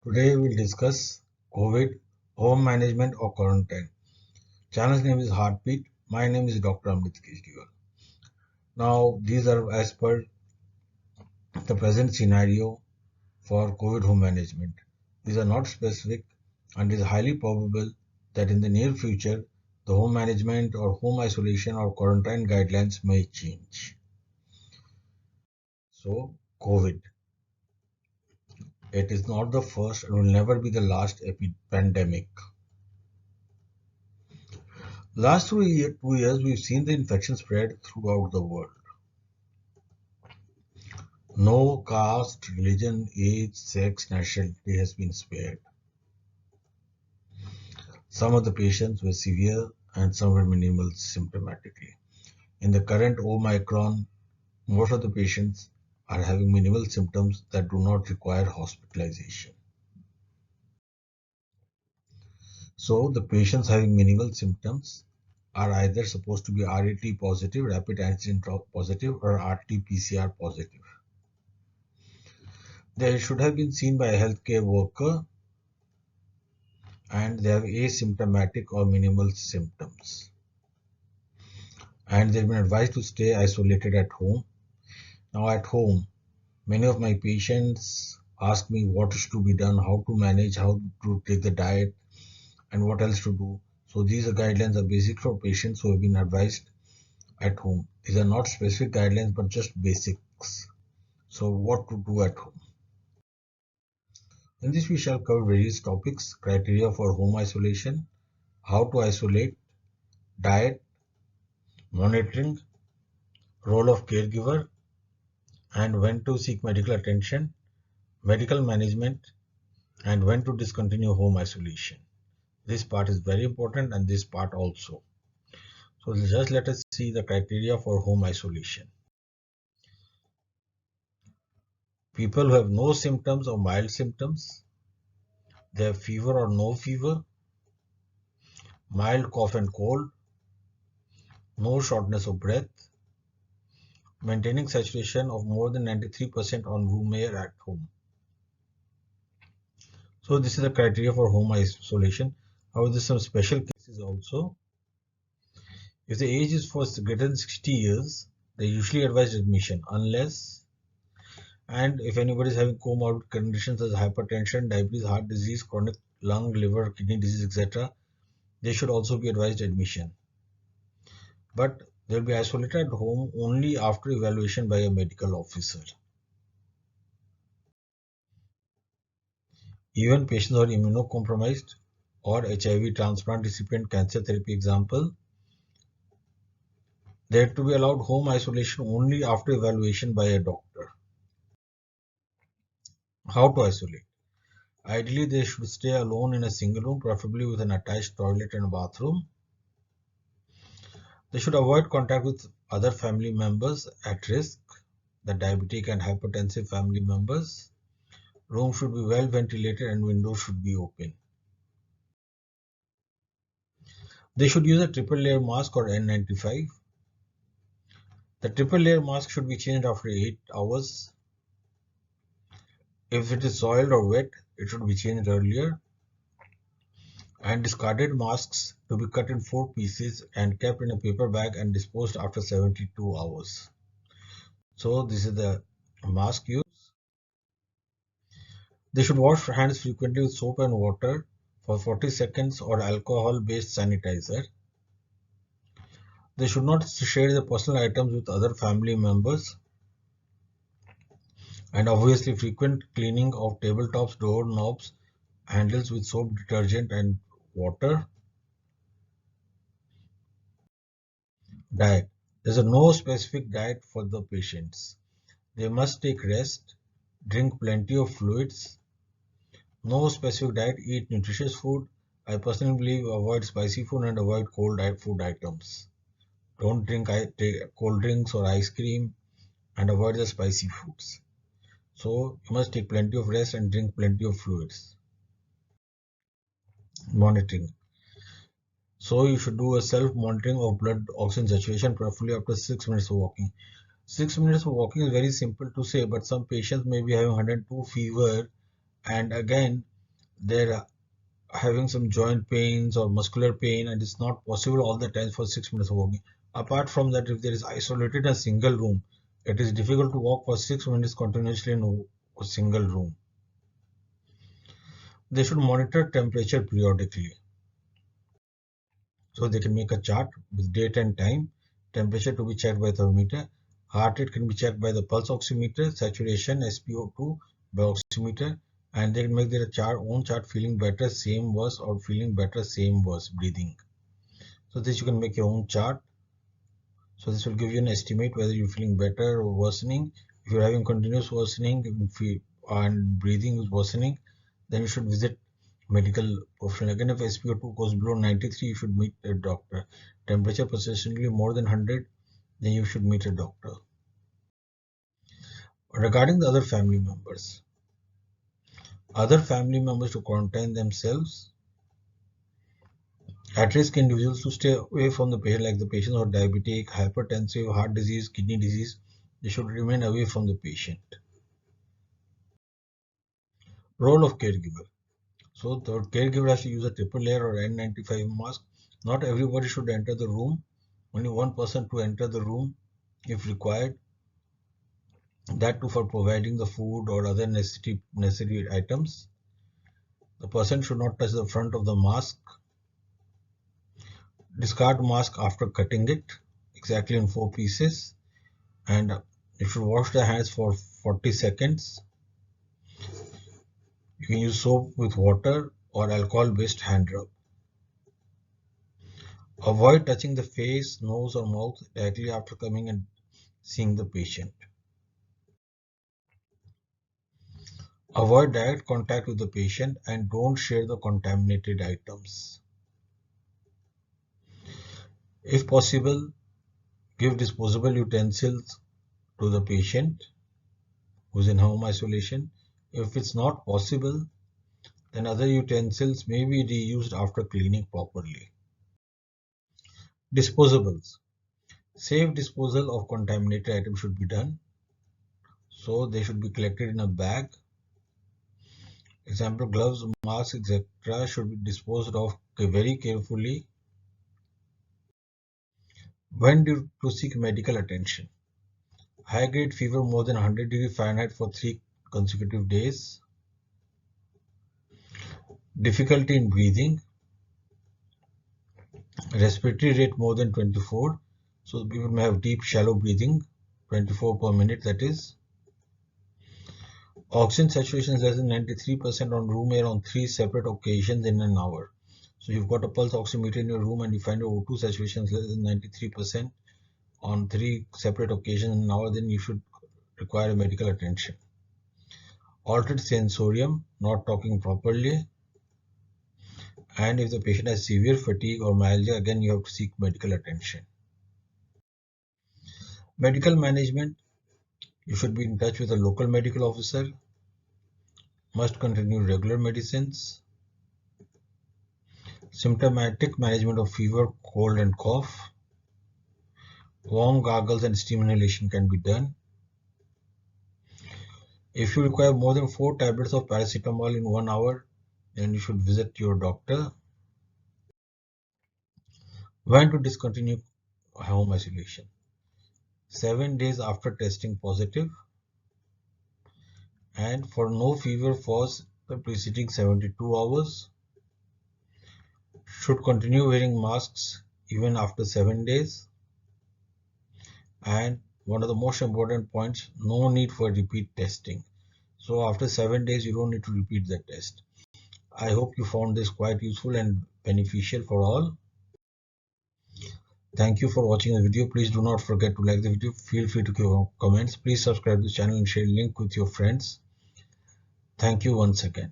Today we'll discuss COVID, home management or quarantine. Channel's name is Heartbeat. My name is Dr. Amit Kejriwal. Now these are as per the present scenario for COVID home management. These are not specific and it is highly probable that in the near future the home management or home isolation or quarantine guidelines may change. So COVID. It is not the first and will never be the last pandemic. Last 2 years, we've seen the infection spread throughout the world. No caste, religion, age, sex, nationality has been spared. Some of the patients were severe and some were minimal symptomatically. In the current Omicron, most of the patients are having minimal symptoms that do not require hospitalization. So the patients having minimal symptoms are either supposed to be RAT positive, rapid antigen positive, or RT-PCR positive. They should have been seen by a healthcare worker and they have asymptomatic or minimal symptoms. And they've been advised to stay isolated at home. Now at home, many of my patients ask me what is to be done, how to manage, how to take the diet, and what else to do. So these guidelines are basic for patients who have been advised at home. These are not specific guidelines but just basics. So what to do at home. In this we shall cover various topics: criteria for home isolation, how to isolate, diet, monitoring, role of caregiver, and when to seek medical attention, medical management, and when to discontinue home isolation. This part is very important and this part also. So just let us see the criteria for home isolation. People who have no symptoms or mild symptoms, they have fever or no fever, mild cough and cold, no shortness of breath, maintaining saturation of more than 93% on room air at home. So this is the criteria for home isolation. However, there are some special cases also. If the age is for greater than 60 years, they usually advise admission unless, and if anybody is having comorbid conditions such as hypertension, diabetes, heart disease, chronic lung, liver, kidney disease, etc., they should also be advised admission. But they will be isolated at home only after evaluation by a medical officer. Even patients who are immunocompromised or HIV transplant recipient, cancer therapy example, they are to be allowed home isolation only after evaluation by a doctor. How to isolate? Ideally, they should stay alone in a single room, preferably with an attached toilet and bathroom. They should avoid contact with other family members at risk, the diabetic and hypertensive family members. Room should be well ventilated and windows should be open. They should use a triple layer mask or N95. The triple layer mask should be changed after 8 hours. If it is soiled or wet, it should be changed earlier. And discarded masks to be cut in 4 pieces and kept in a paper bag and disposed after 72 hours. So this is the mask use. They should wash hands frequently with soap and water for 40 seconds or alcohol-based sanitizer. They should not share their personal items with other family members. And obviously frequent cleaning of tabletops, door knobs, handles with soap, detergent and water. Diet. There is no specific diet for the patients. They must take rest, drink plenty of fluids. No specific diet, eat nutritious food. I personally believe avoid spicy food and avoid cold food items. Don't drink cold drinks or ice cream and avoid the spicy foods. So you must take plenty of rest and drink plenty of fluids. Monitoring. So you should do a self-monitoring of blood oxygen saturation, preferably after 6 minutes of walking. 6 minutes of walking is very simple to say, but some patients may be having 102 fever, and again they're having some joint pains or muscular pain and it's not possible all the time for 6 minutes of walking. Apart from that, if there is isolated a single room, it is difficult to walk for 6 minutes continuously in a single room. They should monitor temperature periodically. So they can make a chart with date and time, temperature to be checked by thermometer, heart rate can be checked by the pulse oximeter, saturation, SpO2 by oximeter, and they can make their own chart feeling better, same, worse, or feeling better, same, worse, breathing. So this you can make your own chart. So this will give you an estimate whether you're feeling better or worsening. If you're having continuous worsening and breathing is worsening, then you should visit medical professional. Again, if SpO2 goes below 93, you should meet a doctor. Temperature persistently more than 100, then you should meet a doctor. Regarding the other family members to quarantine themselves. At-risk individuals to stay away from the patient, like the patients who are diabetic, hypertensive, heart disease, kidney disease, they should remain away from the patient. Role of caregiver. So the caregiver has to use a triple layer or N95 mask. Not everybody should enter the room. Only one person to enter the room if required. That too for providing the food or other necessary items. The person should not touch the front of the mask. Discard mask after cutting it exactly in 4 pieces, and you should wash the hands for 40 seconds. You can use soap with water or alcohol based hand rub. Avoid touching the face, nose or mouth directly after coming and seeing the patient. Avoid direct contact with the patient and don't share the contaminated items. If possible, give disposable utensils to the patient who is in home isolation. If it's not possible, then other utensils may be reused after cleaning properly. Disposables. Safe disposal of contaminated items should be done. So they should be collected in a bag. Example, gloves, masks, etc. should be disposed of very carefully. When to seek medical attention? High grade fever more than 100°F for 3 consecutive days. Difficulty in breathing. Respiratory rate more than 24. So people may have deep shallow breathing, 24 per minute that is. Oxygen saturation is less than 93% on room air on 3 separate occasions in an hour. So you've got a pulse oximeter in your room and you find your O2 saturation is less than 93% on 3 separate occasions in an hour, then you should require medical attention. Altered sensorium, not talking properly, and if the patient has severe fatigue or myalgia, again you have to seek medical attention. Medical management, you should be in touch with a local medical officer, must continue regular medicines. Symptomatic management of fever, cold and cough. Warm gargles and steam inhalation can be done. If you require more than 4 tablets of paracetamol in 1 hour, then you should visit your doctor. When to discontinue home isolation? 7 days after testing positive and for no fever for the preceding 72 hours. Should continue wearing masks even after 7 days. And one of the most important points, no need for repeat testing. So after 7 days, you don't need to repeat the test. I hope you found this quite useful and beneficial for all. Thank you for watching the video. Please do not forget to like the video. Feel free to give comments. Please subscribe to the channel and share the link with your friends. Thank you once again.